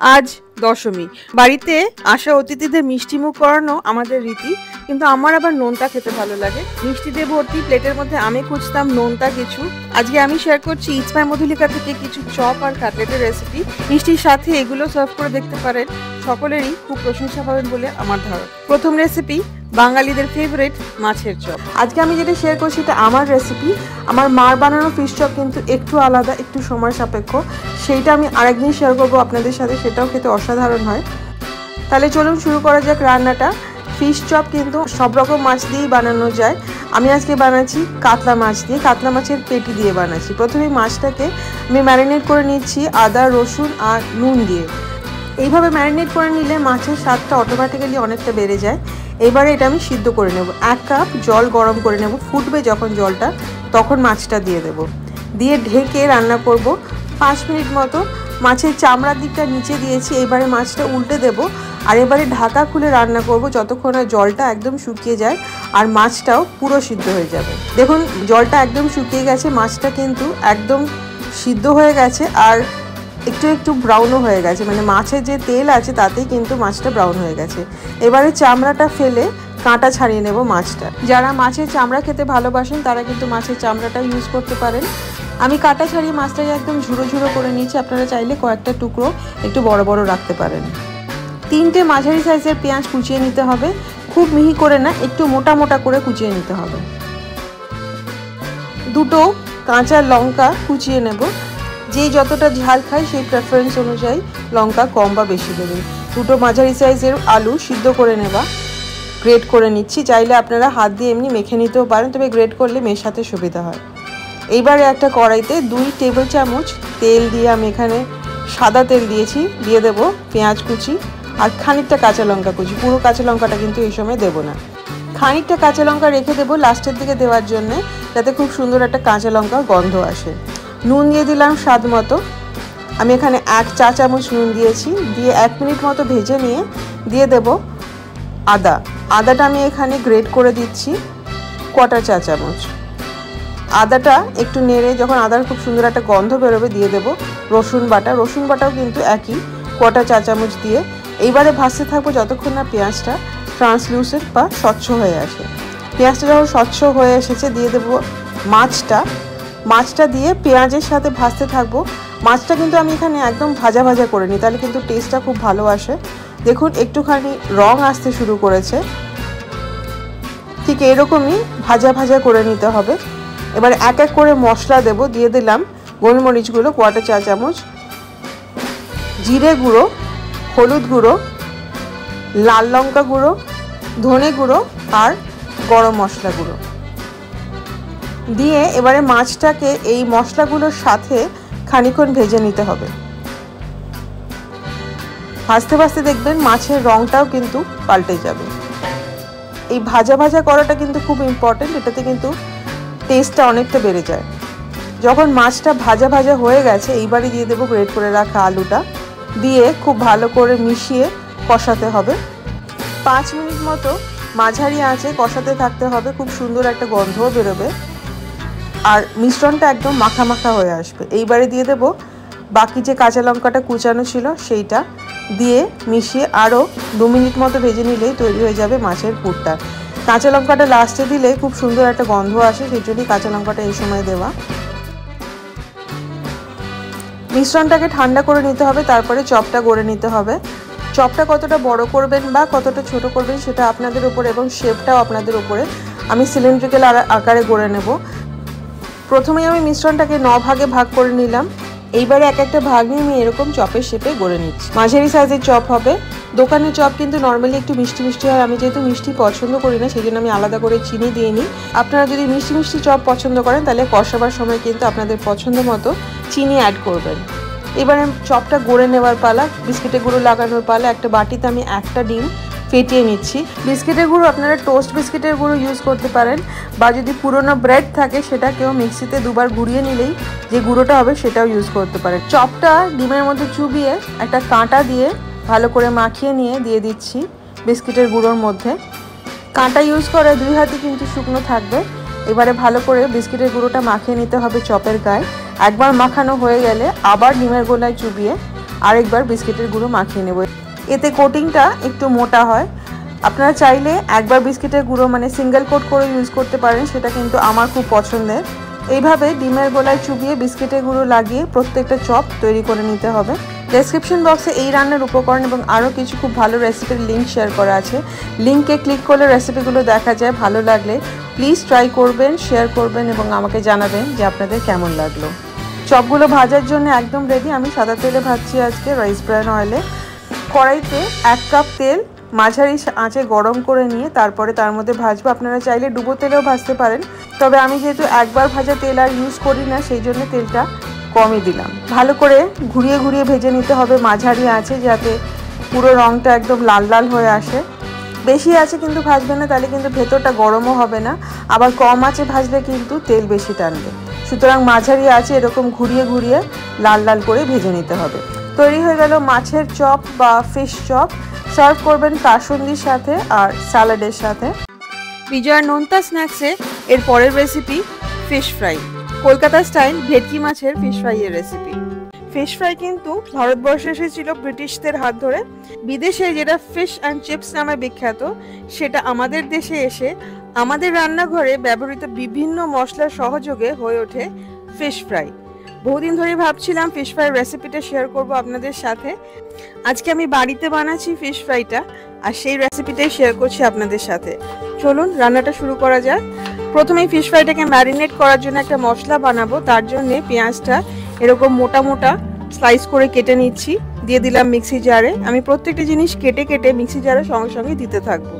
আজ দশমী। বাড়িতে আসা অতিথিদের মিষ্টিমুখ করানো আমাদের রীতি, কিন্তু আমার আবার নোনতা খেতে ভালো লাগে। মিষ্টি দিয়ে ভর্তি প্লেটের মধ্যে আমি খুঁজতাম নোনতা কিছু। আজকে আমি শেয়ার করছি ইটস মাই মধুলিকা থেকে কিছু চপ আর কাটলেটের রেসিপি। মিষ্টির সাথে এগুলো সার্ভ করে দেখতে পারেন, সকলেরই খুব প্রশংসা পাবেন বলে আমার ধারণা। প্রথম রেসিপি বাঙালিদের ফেভারিট মাছের চপ। আজকে আমি যেটা শেয়ার করছি এটা আমার রেসিপি। আমার মার বানানো ফিশ চপ কিন্তু একটু আলাদা, একটু সময় সাপেক্ষ। সেইটা আমি আরেকদিন শেয়ার করবো আপনাদের সাথে, সেটাও খেতে অসাধারণ হয়। তাহলে চলুন শুরু করা যাক রান্নাটা। ফিশ চপ কিন্তু সব রকম মাছ দিয়েই বানানো যায়। আমি আজকে বানাচ্ছি কাতলা মাছ দিয়ে, কাতলা মাছের পেটি দিয়ে বানাচ্ছি। প্রথমে মাছটাকে আমি ম্যারিনেট করে নিচ্ছি আদা, রসুন আর নুন দিয়ে। এইভাবে ম্যারিনেট করে নিলে মাছের স্বাদটা অটোমেটিক্যালি অনেকটা বেড়ে যায়। এবারে এটা আমি সিদ্ধ করে নেব। 1 কাপ জল গরম করে নেব, ফুটবে যখন জলটা তখন মাছটা দিয়ে দেব। দিয়ে ঢেকে রান্না করব 5 মিনিট মতো। মাছের চামড়ার দিকটা নিচে দিয়েছি, এবারে মাছটা উল্টে দেব আর এবারে ঢাকা খুলে রান্না করব যতক্ষণ না জলটা একদম শুকিয়ে যায় আর মাছটাও পুরো সিদ্ধ হয়ে যাবে। দেখুন জলটা একদম শুকিয়ে গেছে, মাছটা কিন্তু একদম সিদ্ধ হয়ে গেছে আর একটু একটু ব্রাউনও হয়ে গেছে, মানে মাছের যে তেল আছে তাতেই কিন্তু মাছটা ব্রাউন হয়ে গেছে। এবারে চামড়াটা ফেলে কাঁটা ছাড়িয়ে নেব মাছটা। যারা মাছের চামড়া খেতে ভালোবাসেন তারা কিন্তু মাছের চামড়াটা ইউজ করতে পারেন। আমি কাঁটা ছাড়িয়ে মাছটাকে একদম ঝুড়ো ঝুড়ো করে নিয়েছি। আপনারা চাইলে কয়েকটা টুকরো একটু বড় বড় রাখতে পারেন। 3টে মাঝারি সাইজের পেঁয়াজ কুচিয়ে নিতে হবে, খুব মিহি করে না, একটু মোটা মোটা করে কুচিয়ে নিতে হবে। 2টো কাঁচা লঙ্কা কুচিয়ে নেব। যেই যতটা ঝাল খায় সেই প্রেফারেন্স অনুযায়ী লঙ্কা কম বা বেশি দেবেন। 2টো মাঝারি সাইজের আলু সিদ্ধ করে নেওয়া, গ্রেট করে নিচ্ছি। চাইলে আপনারা হাত দিয়ে এমনি মেখে নিতেও পারেন, তবে গ্রেট করলে মেশাতে সুবিধা হয়। এইবারে একটা কড়াইতে 2 টেবিল চামচ তেল দিয়ে আমি এখানে সাদা তেল দিয়েছি, দিয়ে দেব পেঁয়াজ কুচি আর খানিকটা কাঁচা লঙ্কা কুচি। পুরো কাঁচা লঙ্কাটা কিন্তু এই সময় দেবো না, খানিকটা কাঁচা লঙ্কা রেখে দেবো লাস্টের দিকে দেওয়ার জন্যে, যাতে খুব সুন্দর একটা কাঁচা লঙ্কার গন্ধ আসে। নুন দিয়ে দিলাম স্বাদ মতো। আমি এখানে 1 চা চামচ নুন দিয়েছি। দিয়ে 1 মিনিট মতো ভেজে নিয়ে দিয়ে দেব আদা। আদাটা আমি এখানে গ্রেট করে দিচ্ছি 1/4 চা চামচ। আদাটা একটু নেড়ে যখন আদার খুব সুন্দর একটা গন্ধ বেরোবে দিয়ে দেব রসুন বাটা। রসুন বাটাও কিন্তু একই 1/4 চা চামচ দিয়ে এইবারে ভাজতে থাকবো যতক্ষণ না পেঁয়াজটা ট্রান্সলুসেন্ট বা স্বচ্ছ হয়ে আসে। পেঁয়াজটা যখন স্বচ্ছ হয়ে এসেছে দিয়ে দেব মাছটা। মাছটা দিয়ে পেঁয়াজের সাথে ভাজতে থাকবো। মাছটা কিন্তু আমি এখানে একদম ভাজা ভাজা করে নিই, তাহলে কিন্তু টেস্টটা খুব ভালো আসে। দেখুন একটুখানি রং আসতে শুরু করেছে, ঠিক এরকমই ভাজা ভাজা করে নিতে হবে। এবার এক এক করে মশলা দেব। দিয়ে দিলাম গোলমরিচগুলো 1/4 চা চামচ, জিরে গুঁড়ো, হলুদ গুঁড়ো, লাল লঙ্কা গুঁড়ো, ধনে গুঁড়ো আর গরম মশলা গুঁড়ো দিয়ে এবারে মাছটাকে এই মশলাগুলোর সাথে খানিকক্ষণ ভেজে নিতে হবে। ভাজতে ভাজতে দেখবেন মাছের রঙটাও কিন্তু পাল্টে যাবে। এই ভাজা ভাজা করাটা কিন্তু খুব ইম্পর্টেন্ট, এটাতে কিন্তু টেস্টটা অনেকটা বেড়ে যায়। যখন মাছটা ভাজা ভাজা হয়ে গেছে এইবারে দিয়ে দেবো গ্রেট করে রাখা আলুটা, দিয়ে খুব ভালো করে মিশিয়ে কষাতে হবে। 5 মিনিট মতো মাঝারি আঁচে কষাতে থাকতে হবে, খুব সুন্দর একটা গন্ধও বেরোবে আর মিশ্রণটা একদম মাখা মাখা হয়ে আসবে। এইবারে দিয়ে দেব বাকি যে কাঁচা লঙ্কাটা কুচানো ছিল সেইটা, দিয়ে মিশিয়ে আরও 2 মিনিট মতো ভেজে নিলেই তৈরি হয়ে যাবে মাছের পুরটা। কাঁচা লঙ্কাটা লাস্টে দিলে খুব সুন্দর একটা গন্ধ আসে, সেই জন্যই কাঁচা লঙ্কাটা এই সময় দেওয়া। মিশ্রণটাকে ঠান্ডা করে নিতে হবে, তারপরে চপটা গড়ে নিতে হবে। চপটা কতটা বড় করবেন বা কতটা ছোট করবেন সেটা আপনাদের উপরে এবং শেপটাও আপনাদের উপরে। আমি সিলিন্ড্রিক্যাল আকারে গড়ে নেব। প্রথমেই আমি মিশ্রণটাকে 9 ভাগে ভাগ করে নিলাম। এইবারে এক একটা ভাগ নিয়ে আমি এরকম চপের শেপে গড়ে নিচ্ছি। মাঝারি সাইজের চপ হবে। দোকানের চপ কিন্তু নর্মালি একটু মিষ্টি মিষ্টি হয়, আমি যেহেতু মিষ্টি পছন্দ করি না সেই জন্য আমি আলাদা করে চিনি দিয়ে নিই। আপনারা যদি মিষ্টি মিষ্টি চপ পছন্দ করেন তাহলে কষাবার সময় কিন্তু আপনাদের পছন্দ মতো চিনি অ্যাড করবেন। এবারে চপটা গড়ে নেওয়ার পালা, বিস্কিটের গুঁড়ো লাগানোর পালা। একটা বাটিতে আমি একটা ডিম ফেটিয়ে নিচ্ছি। বিস্কিটের গুঁড়ো আপনারা টোস্ট বিস্কিটের গুঁড়ো ইউজ করতে পারেন, বা যদি পুরনো ব্রেড থাকে সেটাকেও মিক্সিতে 2বার ঘুরিয়ে নিলেই যে গুঁড়োটা হবে সেটাও ইউজ করতে পারেন। চপটা ডিমের মধ্যে চুবিয়ে একটা কাঁটা দিয়ে ভালো করে মাখিয়ে নিয়ে দিয়ে দিচ্ছি বিস্কিটের গুঁড়োর মধ্যে। কাঁটা ইউজ করে 2 হাতই কিন্তু শুকনো থাকবে। এবারে ভালো করে বিস্কিটের গুঁড়োটা মাখিয়ে নিতে হবে চপের গায়ে। একবার মাখানো হয়ে গেলে আবার ডিমের গোলায় চুবিয়ে আরেকবার বিস্কিটের গুঁড়ো মাখিয়ে নেব। এতে কোটিংটা একটু মোটা হয়। আপনারা চাইলে একবার বিস্কিটের গুঁড়ো মানে সিঙ্গেল কোট করে ইউজ করতে পারেন, সেটা কিন্তু আমার খুব পছন্দের। এইভাবে ডিমের গোলায় চুবিয়ে বিস্কিটের গুঁড়ো লাগিয়ে প্রত্যেকটা চপ তৈরি করে নিতে হবে। ডেসক্রিপশন বক্সে এই রান্নার উপকরণ এবং আরও কিছু খুব ভালো রেসিপির লিঙ্ক শেয়ার করা আছে। লিঙ্কে ক্লিক করলে রেসিপিগুলো দেখা যায়। ভালো লাগলে প্লিজ ট্রাই করবেন, শেয়ার করবেন এবং আমাকে জানাবেন যে আপনাদের কেমন লাগলো। চপগুলো ভাজার জন্য একদম রেডি। আমি সাদা তেলে ভাজছি আজকে, রাইস ব্রান অয়েলে। কড়াইতে 1 কাপ তেল মাঝারি আঁচে গরম করে নিয়ে তারপরে তার মধ্যে ভাজবো। আপনারা চাইলে ডুবো তেলেও ভাজতে পারেন, তবে আমি যেহেতু একবার ভাজা তেল আর ইউজ করি না, সেই জন্য তেলটা কমই দিলাম। ভালো করে ঘুরিয়ে ঘুরিয়ে ভেজে নিতে হবে মাঝারি আঁচে, যাতে পুরো রঙটা একদম লাল লাল হয়ে আসে। বেশি আছে কিন্তু ভাজবেন না, তাহলে কিন্তু ভেতরটা গরমও হবে না। আবার কম আঁচে ভাজলে কিন্তু তেল বেশি টানবে। সুতরাং মাঝারি আঁচে এরকম ঘুরিয়ে ঘুরিয়ে লাল লাল করে ভেজে নিতে হবে। তৈরি হয়ে গেল মাছের চপ বা ফিশ চপ। সার্ভ করবেন কাসুন্দির সাথে আর স্যালাডের সাথে। বিজয়ার নোনতা স্ন্যাক্সে এর পরের recipe fish fry, Kolkata style ভেটকি মাছের ফিশ ফ্রাইয়ের রেসিপি। ফিশ ফ্রাই কিন্তু ভারতবর্ষে এসেছিল ব্রিটিশদের হাত ধরে। বিদেশে যেটা ফিশ অ্যান্ড চিপস নামে বিখ্যাত, সেটা আমাদের দেশে এসে আমাদের রান্নাঘরে ব্যবহৃত বিভিন্ন মশলার সহযোগে হয়ে ওঠে ফিশ ফ্রাই। বহুদিন ধরে ভাবছিলাম ফিশ ফ্রাই রেসিপিটা শেয়ার করব আপনাদের সাথে। আজকে আমি বাড়িতে বানাচ্ছি ফিশ ফ্রাইটা, আর সেই রেসিপিটাই শেয়ার করছি আপনাদের সাথে। চলুন রান্নাটা শুরু করা যাক। প্রথমেই ফিশ ফ্রাইটাকে ম্যারিনেট করার জন্য একটা মশলা বানাবো। তার জন্য পেঁয়াজটা এরকম মোটা মোটা স্লাইস করে কেটে নিচ্ছি, দিয়ে দিলাম মিক্সি জারে। আমি প্রত্যেকটা জিনিস কেটে কেটে মিক্সি জারে সঙ্গে সঙ্গে দিতে থাকবো।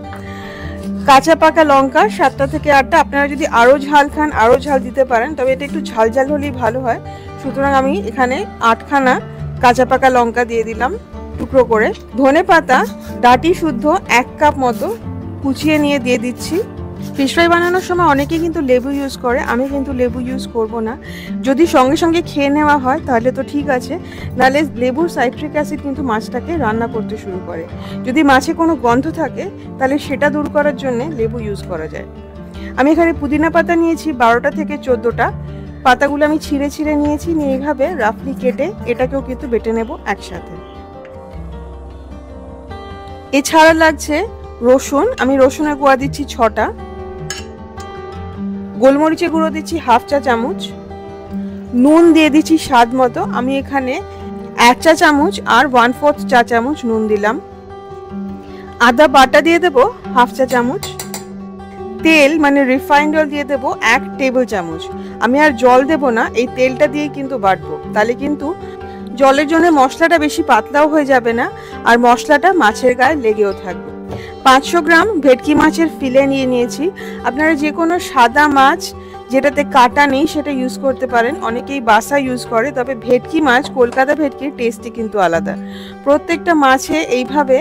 কাঁচা পাকা লঙ্কা 7টা থেকে 8টা, আপনারা যদি আরও ঝাল খান আরও ঝাল দিতে পারেন, তবে এটা একটু ঝাল ঝাল হলেই ভালো হয়। সুতরাং আমি এখানে 8খানা কাঁচা পাকা লঙ্কা দিয়ে দিলাম টুকরো করে। ধনে পাতা ডাঁটি শুদ্ধ 1 কাপ মতো কুচিয়ে নিয়ে দিয়ে দিচ্ছি। ফিশ ফ্রাই বানানোর সময় অনেকেই কিন্তু লেবু ইউজ করে, আমি কিন্তু লেবু ইউজ করব না। যদি সঙ্গে সঙ্গে খেয়ে নেওয়া হয় তাহলে তো ঠিক আছে, নাহলে লেবুর সাইট্রিক অ্যাসিড কিন্তু মাছটাকে রান্না করতে শুরু করে। যদি মাছে কোনো গন্ধ থাকে তাহলে সেটা দূর করার জন্য লেবু ইউজ করা যায়। আমি এখানে পুদিনা পাতা নিয়েছি 12টা থেকে 14টা। পাতাগুলো আমি ছিঁড়ে ছিঁড়ে নিয়েছি, নিয়ে এইভাবে রাফলি কেটে এটাকেও কিন্তু বেটে নেব একসাথে। এছাড়া লাগছে রসুন, আমি রসুনের কোয়া দিচ্ছি 6টা। গোলমরিচের গুঁড়ো দিচ্ছি 1/2 চা চামচ। নুন দিয়ে দিচ্ছি স্বাদ মতো, আমি এখানে 1 চা চামচ আর 1/4 চা চামচ নুন দিলাম। আদা বাটা দিয়ে দেবো 1/2 চা চামচ। তেল মানে রিফাইন্ড অয়েল দিয়ে দেবো 1 টেবিল চামচ। আমি আর জল দেব না, এই তেলটা দিয়েই কিন্তু বাটবো, তাহলে কিন্তু জলের জন্য মশলাটা বেশি পাতলাও হয়ে যাবে না, আর মশলাটা মাছের গায়ে লেগেও থাকবে। 500 গ্রাম ভেটকি মাছের ফিলে নিয়ে নিয়েছি। আপনারা যে কোনো সাদা মাছ যেটাতে কাটা নেই সেটা ইউজ করতে পারেন, অনেকেই বাসা ইউজ করে, তবে ভেটকি মাছ কলকাতা ভেটকির টেস্টই কিন্তু আলাদা। প্রত্যেকটা মাছে এইভাবে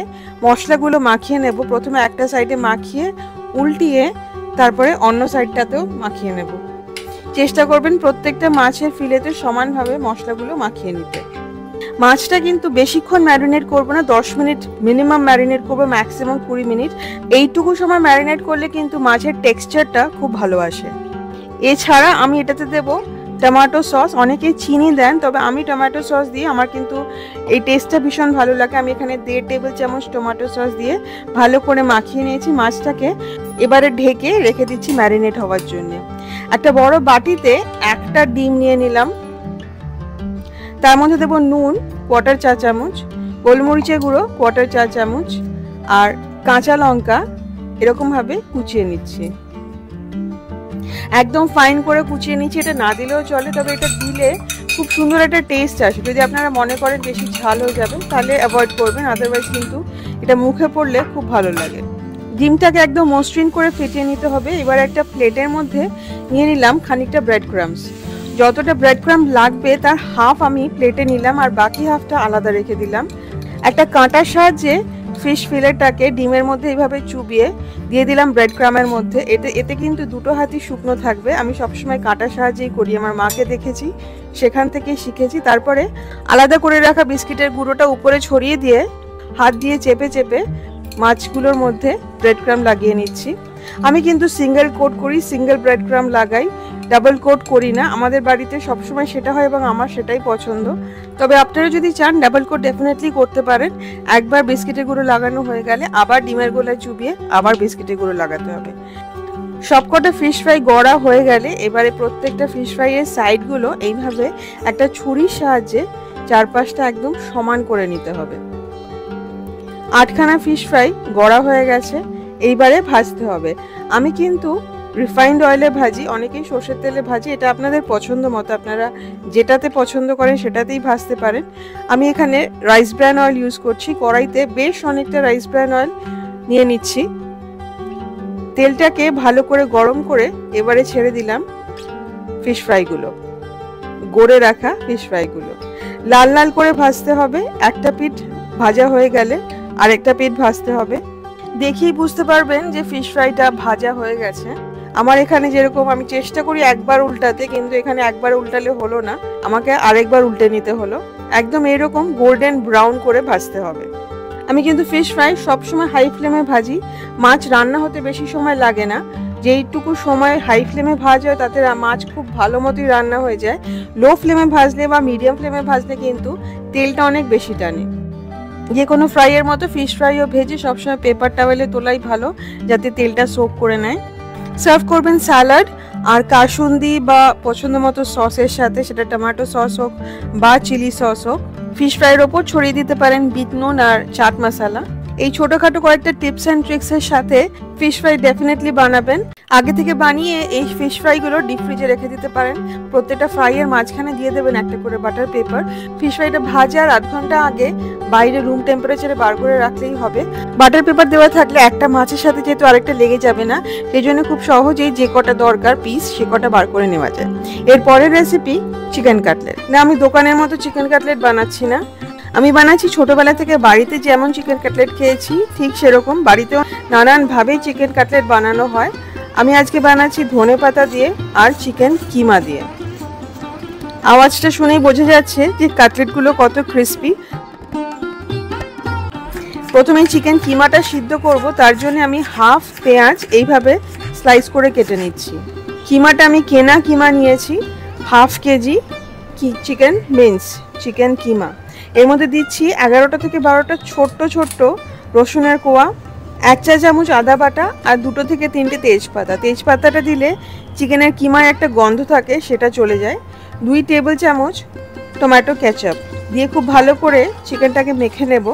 মশলাগুলো মাখিয়ে নেব। প্রথমে একটা সাইডে মাখিয়ে উল্টিয়ে তারপরে অন্য সাইডটাতেও মাখিয়ে নেব। চেষ্টা করবেন প্রত্যেকটা মাছের ফিলেতে সমানভাবে মশলাগুলো মাখিয়ে নিতে। মাছটা কিন্তু বেশিক্ষণ ম্যারিনেট করবো না, 10 মিনিট মিনিমাম ম্যারিনেট করবো, ম্যাক্সিমাম 20 মিনিট। এইটুকু সময় ম্যারিনেট করলে কিন্তু মাছের টেক্সচারটা খুব ভালো আসে। এছাড়া আমি এটাতে দেব টমেটো সস। অনেকে চিনি দেন, তবে আমি টমেটো সস দিয়ে আমার কিন্তু এই টেস্টটা ভীষণ ভালো লাগে। আমি এখানে 1.5 টেবিল চামচ টমেটো সস দিয়ে ভালো করে মাখিয়ে নিয়েছি মাছটাকে। এবারে ঢেকে রেখে দিচ্ছি ম্যারিনেট হওয়ার জন্য। একটা বড় বাটিতে একটা ডিম নিয়ে নিলাম, তার মধ্যে দেবো নুন 1/4 চা চামচ, গোলমরিচের গুঁড়ো 1/4 চা চামচ আর কাঁচা লঙ্কা এরকম ভাবে কুচিয়ে নিচ্ছি। একদম ফাইন করে কুচিয়ে নিচ্ছি। এটা না দিলেও চলে, তবে এটা দিলে খুব সুন্দর একটা টেস্ট আসে। যদি আপনারা মনে করেন বেশি ঝাল হয়ে যাবে তাহলে অ্যাভয়েড করবেন, আদারওয়াইজ কিন্তু এটা মুখে পড়লে খুব ভালো লাগে। ডিমটাকে একদম মসৃণ করে ফেটিয়ে নিতে হবে। এবার একটা প্লেটের মধ্যে নিয়ে নিলাম খানিকটা ব্রেড ক্রাম্বস। যতটা ব্রেড ক্রাম্ব লাগবে তার হাফ আমি প্লেটে নিলাম আর বাকি হাফটা আলাদা রেখে দিলাম। একটা কাঁটার সাহায্যে ফিশ ফিলেটটাকে ডিমের মধ্যে এইভাবে চুবিয়ে দিয়ে দিলাম ব্রেড ক্রামের মধ্যে। এতে কিন্তু দুটো হাতই শুকনো থাকবে। আমি সবসময় কাঁটার সাহায্যেই করি, আমার মাকে দেখেছি, সেখান থেকেই শিখেছি। তারপরে আলাদা করে রাখা বিস্কিটের গুঁড়োটা উপরে ছড়িয়ে দিয়ে হাত দিয়ে চেপে চেপে মাছগুলোর মধ্যে ব্রেড ক্রাম্ব লাগিয়ে নিচ্ছি। আমি কিন্তু সিঙ্গেল কোট করি, সিঙ্গেল ব্রেড ক্রাম্ব লাগাই। ডাবল কোট করি না, আমাদের বাড়িতে সবসময় সেটা হয় এবং আমার সেটাই পছন্দ। তবে আপনারা যদি চান ডাবল কোট ডেফিনেটলি করতে পারেন। একবার বিস্কিটের গুঁড়ো লাগানো হয়ে গেলে আবার ডিমের গোলায় চুবিয়ে আবার বিস্কিটের গুঁড়ো লাগাতে হবে। সবকটা ফিশ ফ্রাই গড়া হয়ে গেলে এবারে প্রত্যেকটা ফিশ ফ্রাইয়ের সাইডগুলো এইভাবে একটা ছুরির সাহায্যে চারপাশটা একদম সমান করে নিতে হবে। 8খানা ফিশ ফ্রাই গড়া হয়ে গেছে, এইবারে ভাজতে হবে। আমি কিন্তু রিফাইন্ড অয়েলে ভাজি, অনেকেই সর্ষের তেলে ভাজি, এটা আপনাদের পছন্দ মতো, আপনারা যেটাতে পছন্দ করেন সেটাতেই ভাজতে পারেন। আমি এখানে রাইস ব্র্যান অয়েল ইউজ করছি। কড়াইতে বেশ অনেকটা রাইস ব্র্যান অয়েল নিয়ে নিচ্ছি। তেলটাকে ভালো করে গরম করে এবারে ছেড়ে দিলাম ফিশ ফ্রাইগুলো, গড়ে রাখা ফিশ ফ্রাইগুলো। লাল লাল করে ভাজতে হবে। একটা পিঠ ভাজা হয়ে গেলে আরেকটা পিঠ ভাজতে হবে। দেখেই বুঝতে পারবেন যে ফিশ ফ্রাইটা ভাজা হয়ে গেছে। আমার এখানে যেরকম আমি চেষ্টা করি একবার উল্টাতে, কিন্তু এখানে একবার উল্টালে হলো না, আমাকে আরেকবার উল্টে নিতে হলো। একদম এরকম গোল্ডেন ব্রাউন করে ভাজতে হবে। আমি কিন্তু ফিশ ফ্রাই সবসময় হাই ফ্লেমে ভাজি। মাছ রান্না হতে বেশি সময় লাগে না, যেইটুকু সময় হাই ফ্লেমে ভাজা হয় তাতে মাছ খুব ভালো মতোই রান্না হয়ে যায়। লো ফ্লেমে ভাজলে বা মিডিয়াম ফ্লেমে ভাজলে কিন্তু তেলটা অনেক বেশি টানে। যে কোনো ফ্রাইয়ের মতো ফিশ ফ্রাইও ভেজে সবসময় পেপার টাওয়েলে তোলাই ভালো, যাতে তেলটা সোক করে নেয়। সার্ভ করবেন স্যালাড আর কাসুন্দি বা পছন্দ মতো সসের সাথে, সেটা টমেটো সস হোক বা চিলি সস হোক। ফিশ ফ্রাইয়ের ওপর ছড়িয়ে দিতে পারেন বিট নুন আর চাট মশলা। এই ছোটখাটো কয়েকটা টিপস অ্যান্ড ট্রিক্সের সাথে ফিশ ফ্রাই ডেফিনেটলি বানাবেন। আগে থেকে বানিয়ে এই ফিশ ফ্রাইগুলো ডিপ ফ্রিজে রেখে দিতে পারেন। প্রত্যেকটা ফ্রাইয়ের মাঝখানে দিয়ে দেবেন একটা করে বাটার পেপার। ফিশ ফ্রাইটা ভাজার আধ ঘন্টা আগে বাইরে রুম টেম্পারেচারে বার করে রাখলেই হবে। বাটার পেপার দেওয়া থাকলে একটা মাছের সাথে যেহেতু আরেকটা লেগে যাবে না, সেই জন্য খুব সহজেই যে কটা দরকার পিস সে কটা বার করে নেওয়া যায়। এর পরের রেসিপি চিকেন কাটলেট। না, আমি দোকানের মতো চিকেন কাটলেট বানাচ্ছি না, আমি বানাচ্ছি ছোটবেলা থেকে বাড়িতে যেমন চিকেন কাটলেট খেয়েছি ঠিক সেরকম। বাড়িতেও নানানভাবেই চিকেন কাটলেট বানানো হয়। আমি আজকে বানাচ্ছি ধনেপাতা দিয়ে আর চিকেন কিমা দিয়ে। আওয়াজটা শুনেই বোঝা যাচ্ছে যে কাটলেটগুলো কত ক্রিস্পি। প্রথমে চিকেন কিমাটা সিদ্ধ করব, তার জন্য আমি হাফ পেঁয়াজ এইভাবে স্লাইস করে কেটে নিচ্ছি। কিমাটা আমি কেনা কিমা নিয়েছি, half KG chicken means chicken keema. এর মধ্যে দিচ্ছি 11টা থেকে 12টা ছোট্ট ছোট্ট রসুনের কোয়া, 1 চা চামচ আদা বাটা আর 2 থেকে 3টে তেজপাতা। তেজপাতাটা দিলে চিকেনের কিমায় একটা গন্ধ থাকে, সেটা চলে যায়। 2 টেবিল চামচ টমেটো কেচাপ দিয়ে খুব ভালো করে চিকেনটাকে মেখে নেব।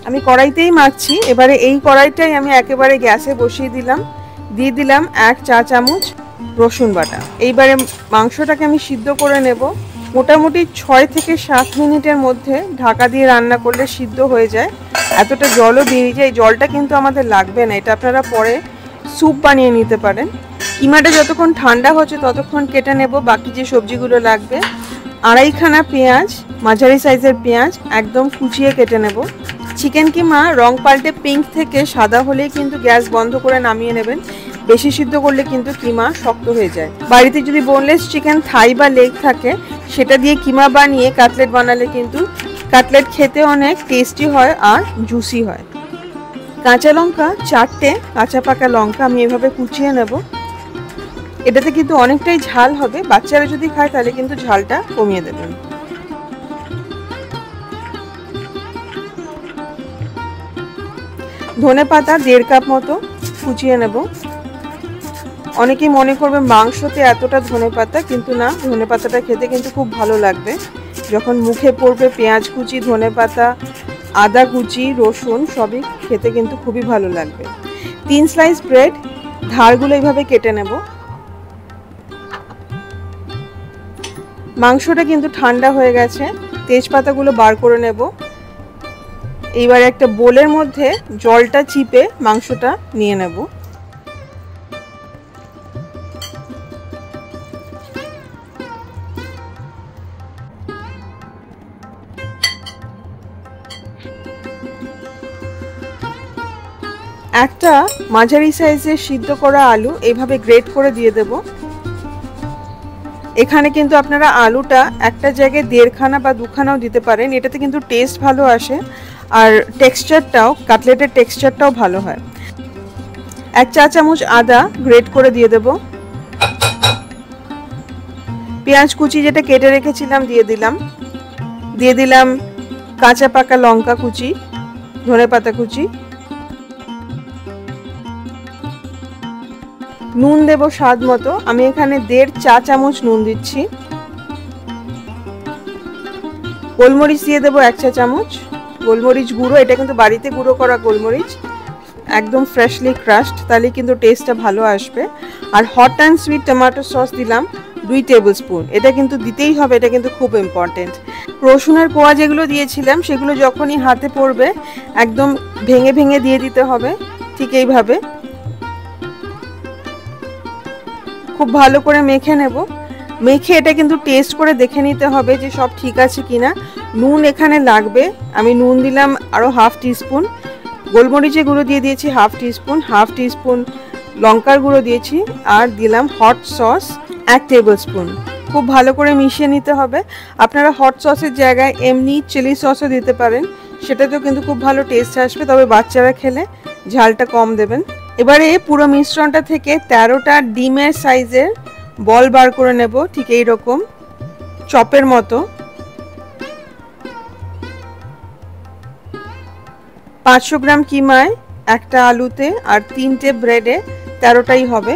আমি কড়াইতেই মাখছি। এবারে এই কড়াইটাই আমি একেবারে গ্যাসে বসিয়ে দিলাম। দিয়ে দিলাম 1 চা চামচ রসুন বাটা। এইবারে মাংসটাকে আমি সিদ্ধ করে নেব। মোটামুটি 6 থেকে 7 মিনিটের মধ্যে ঢাকা দিয়ে রান্না করলে সিদ্ধ হয়ে যায়। এতটা জলও বেরিয়ে যায়। জলটা কিন্তু আমাদের লাগবে না, এটা আপনারা পরে স্যুপ বানিয়ে নিতে পারেন। কিমাটা যতক্ষণ ঠান্ডা হচ্ছে ততক্ষণ কেটে নেব বাকি যে সবজিগুলো লাগবে। 2.5খানা পেঁয়াজ, মাঝারি সাইজের পেঁয়াজ একদম কুচিয়ে কেটে নেব। চিকেন কিমা রং পাল্টে পিঙ্ক থেকে সাদা হলেই কিন্তু গ্যাস বন্ধ করে নামিয়ে নেবেন। বেশি সিদ্ধ করলে কিন্তু কিমা শক্ত হয়ে যায়। বাড়িতে যদি বোনলেস চিকেন থাই বা লেগ থাকে সেটা দিয়ে কিমা বানিয়ে কাটলেট বানালে কিন্তু কাটলেট খেতে অনেক টেস্টি হয় আর জুসি হয়। কাঁচা লঙ্কা 4টে কাঁচা পাকা লঙ্কা আমি এভাবে কুচিয়ে নেব। এটাতে কিন্তু অনেকটাই ঝাল হবে, বাচ্চারা যদি খায় তাহলে কিন্তু ঝালটা কমিয়ে দেবেন। ধনেপাতা 1.5 কাপ মতো কুচিয়ে নেব। অনেকেই মনে করবে মাংসতে এতটা ধনেপাতা, কিন্তু না, ধনেপাতাটা খেতে কিন্তু খুব ভালো লাগবে। যখন মুখে পড়বে পেঁয়াজ কুচি, ধনেপাতা, আদা কুচি, রসুন সবই খেতে কিন্তু খুবই ভালো লাগবে। 3 স্লাইস ব্রেড ধারগুলো এইভাবে কেটে নেব। মাংসটা কিন্তু ঠান্ডা হয়ে গেছে, তেজপাতাগুলো বার করে নেব। এইবার একটা বোলের মধ্যে জলটা চিপে মাংসটা নিয়ে নেব। একটা মাঝারি সাইজের সিদ্ধ করা আলু এইভাবে গ্রেট করে দিয়ে দেব। এখানে কিন্তু আপনারা আলুটা একটা জায়গায় 1.5খানা বা 2খানাও দিতে পারেন, এটাতে কিন্তু টেস্ট ভালো আসে আর টেক্সচারটাও, কাটলেটের টেক্সচারটাও ভালো হয়। 1 চা চামচ আদা গ্রেট করে দিয়ে দেব। পেঁয়াজ কুচি যেটা কেটে রেখেছিলাম দিয়ে দিলাম কাঁচা পাকা লঙ্কা কুচি, ধনেপাতা কুচি, নুন দেব স্বাদ মতো। আমি এখানে 1.5 চা চামচ নুন দিচ্ছি। গোলমরিচ দিয়ে দেবো 1 চা চামচ। গোলমরিচ গুঁড়ো, এটা কিন্তু বাড়িতে গুঁড়ো করা গোলমরিচ, একদম ফ্রেশলি ক্রাশড, তাহলে কিন্তু টেস্টটা ভালো আসবে। আর hot and sweet tomato sauce দিলাম 2 টেবিল স্পুন। এটা কিন্তু দিতেই হবে, এটা কিন্তু খুব ইম্পর্টেন্ট। রসুনের কোয়া যেগুলো দিয়েছিলাম সেগুলো যখনই হাতে পড়বে একদম ভেঙে ভেঙে দিয়ে দিতে হবে, ঠিক এইভাবে খুব ভালো করে মেখে নেব। মেখে এটা কিন্তু টেস্ট করে দেখে নিতে হবে যে সব ঠিক আছে কিনা। নুন এখানে লাগবে, আমি নুন দিলাম আরও 1/2 টিস্পুন। গোলমরিচের গুঁড়ো দিয়ে দিয়েছি 1/2 টিস্পুন, 1/2 টিস্পুন লঙ্কার গুঁড়ো দিয়েছি, আর দিলাম হট সস 1 টেবিল স্পুন। খুব ভালো করে মিশিয়ে নিতে হবে। আপনারা হট সসের জায়গায় এমনি চিলি সসও দিতে পারেন, সেটাতেও কিন্তু খুব ভালো টেস্ট আসবে, তবে বাচ্চারা খেলে ঝালটা কম দেবেন। এবারে পুরো মিশ্রণটা থেকে 13টা ডিমের সাইজের বল বার করে নেব, ঠিক এই রকম চপের মতো। 500 গ্রাম কিমায়, একটা আলুতে আর 3টে ব্রেডে 13টাই হবে।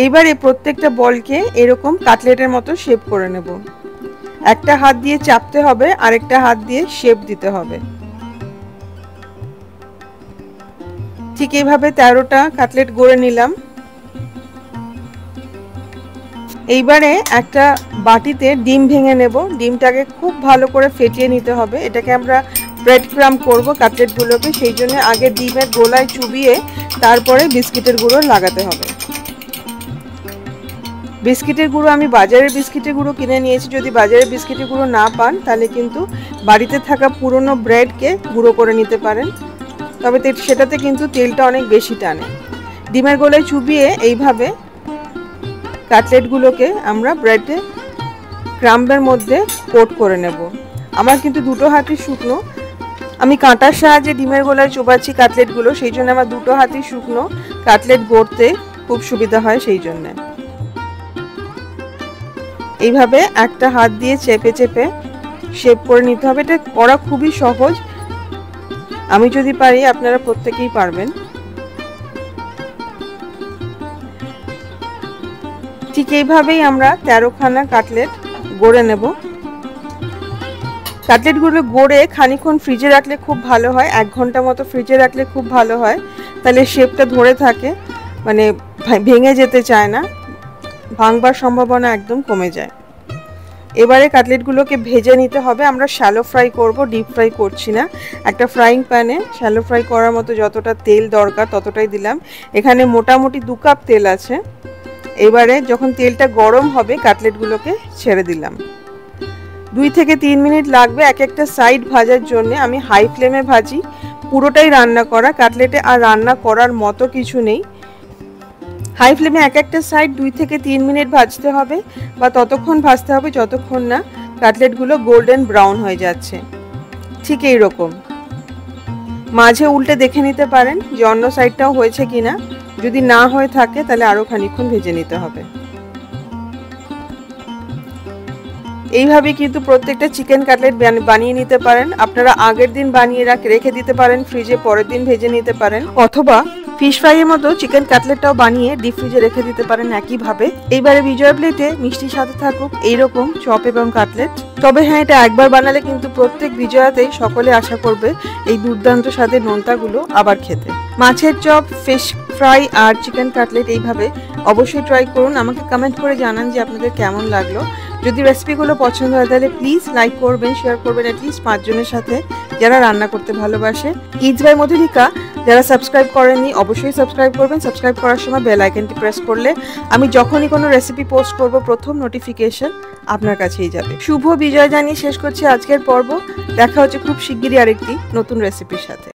এইবারে প্রত্যেকটা বলকে এরকম কাটলেটের মতো শেপ করে নেব। একটা হাত দিয়ে চাপতে হবে, আরেকটা হাত দিয়ে শেপ দিতে হবে। ঠিক এইভাবে 13টা কাটলেট গড়ে নিলাম। এইবারে একটা বাটিতে ডিম ভেঙে নেব। ডিমটাকে খুব ভালো করে ফেটিয়ে নিতে হবে। এটাকে আমরা ব্রেড ক্রাম্ব করব কাটলেটগুলোকে, সেই জন্য আগে ডিমের গোলায় চুবিয়ে তারপরে বিস্কিটের গুঁড়ো লাগাতে হবে। বিস্কিটের গুঁড়ো আমি বাজারের বিস্কিটের গুঁড়ো কিনে নিয়েছি। যদি বাজারের বিস্কিটের গুঁড়ো না পান তাহলে কিন্তু বাড়িতে থাকা পুরনো ব্রেডকে গুঁড়ো করে নিতে পারেন, তবে সেটাতে কিন্তু তেলটা অনেক বেশি টানে। ডিমের গোলায় চুবিয়ে এইভাবে কাটলেটগুলোকে আমরা ব্রেডে ক্রাম্বের মধ্যে কোট করে নেব। আমার কিন্তু দুটো হাতই শুকনো, আমি কাঁটার সাহায্যে ডিমের গোলায় চোবাচ্ছি কাটলেটগুলো, সেই জন্য আমার দুটো হাতই শুকনো, কাটলেট গড়তে খুব সুবিধা হয় সেই জন্য। এইভাবে একটা হাত দিয়ে চেপে চেপে শেপ করে নিতে হবে। এটা করা খুবই সহজ, আমি যদি পারি আপনারা প্রত্যেকেই পারবেন। ঠিক এইভাবেই আমরা 13খানা কাটলেট গড়ে নেব। কাটলেটগুলো গড়ে খানিকক্ষণ ফ্রিজে রাখলে খুব ভালো হয়, 1 ঘন্টা মতো ফ্রিজে রাখলে খুব ভালো হয়, তাহলে শেপটা ধরে থাকে, মানে ভেঙে যেতে চায় না, ভাঙবার সম্ভাবনা একদম কমে যায়। এবারে কাটলেটগুলোকে ভেজে নিতে হবে। আমরা শ্যালো ফ্রাই করব, ডিপ ফ্রাই করছি না। একটা ফ্রাইং প্যানে শ্যালো ফ্রাই করার মতো যতটা তেল দরকার ততটাই দিলাম। এখানে মোটামুটি 2 কাপ তেল আছে। এবারে যখন তেলটা গরম হবে কাটলেটগুলোকে ছেড়ে দিলাম। 2 থেকে 3 মিনিট লাগবে এক একটা সাইড ভাজার জন্য। আমি হাই ফ্লেমে ভাজি, পুরোটাই রান্না করা। কাটলেটে আর রান্না করার মতো কিছু নেই। হাই ফ্লেমে এক একটা সাইড 2 থেকে 3 মিনিট ভাজতে হবে, বা ততক্ষণ ভাজতে হবে যতক্ষণ না কাটলেটগুলো গোল্ডেন ব্রাউন হয়ে যাচ্ছে, ঠিক এই রকম। মাঝে উল্টে দেখে নিতে পারেন যে অন্য সাইডটাও হয়েছে কিনা। যদি না হয়ে থাকে তাহলে আরো খানিকক্ষণ ভেজে নিতে হবে। এইভাবে কিন্তু প্রত্যেকটা চিকেন কাটলেট বানিয়ে নিতে পারেন। আপনারা আগের দিন বানিয়ে রেখে দিতে পারেন ফ্রিজে, পরের দিন ভেজে নিতে পারেন, অথবা ফিশ ফ্রাইয়ের মতো চিকেন কাটলেটটাও বানিয়ে ডিপ ফ্রিজে রেখে দিতে পারেন একইভাবে। এইবারে বিজয় প্লেটে মিষ্টির সাথে থাকুক এইরকম চপ এবং কাটলেট। তবে হ্যাঁ, এটা একবার বানালে কিন্তু প্রত্যেক বিজয়াতেই সকলে আশা করবে এই দুর্দান্ত স্বাদের নোনতাগুলো আবার খেতে। মাছের চপ, ফিশ ফ্রাই আর চিকেন কাটলেট এইভাবে অবশ্যই ট্রাই করুন। আমাকে কমেন্ট করে জানান যে আপনাদের কেমন লাগলো। যদি রেসিপিগুলো পছন্দ হয় তাহলে প্লিজ লাইক করবেন, শেয়ার করবেন অ্যাটলিস্ট 5 জনের সাথে যারা রান্না করতে ভালোবাসে। ইটস বাই মধুলিকা যারা সাবস্ক্রাইব করেননি অবশ্যই সাবস্ক্রাইব করবেন। সাবস্ক্রাইব করার সময় বেল আইকনটি প্রেস করলে আমি যখনই কোনো রেসিপি পোস্ট করব প্রথম নোটিফিকেশন আপনার কাছেই যাবে। শুভ বিজয় জানিয়ে শেষ করছি আজকের পর্ব। দেখা হচ্ছে খুব শিগগিরই আরেকটি নতুন রেসিপির সাথে।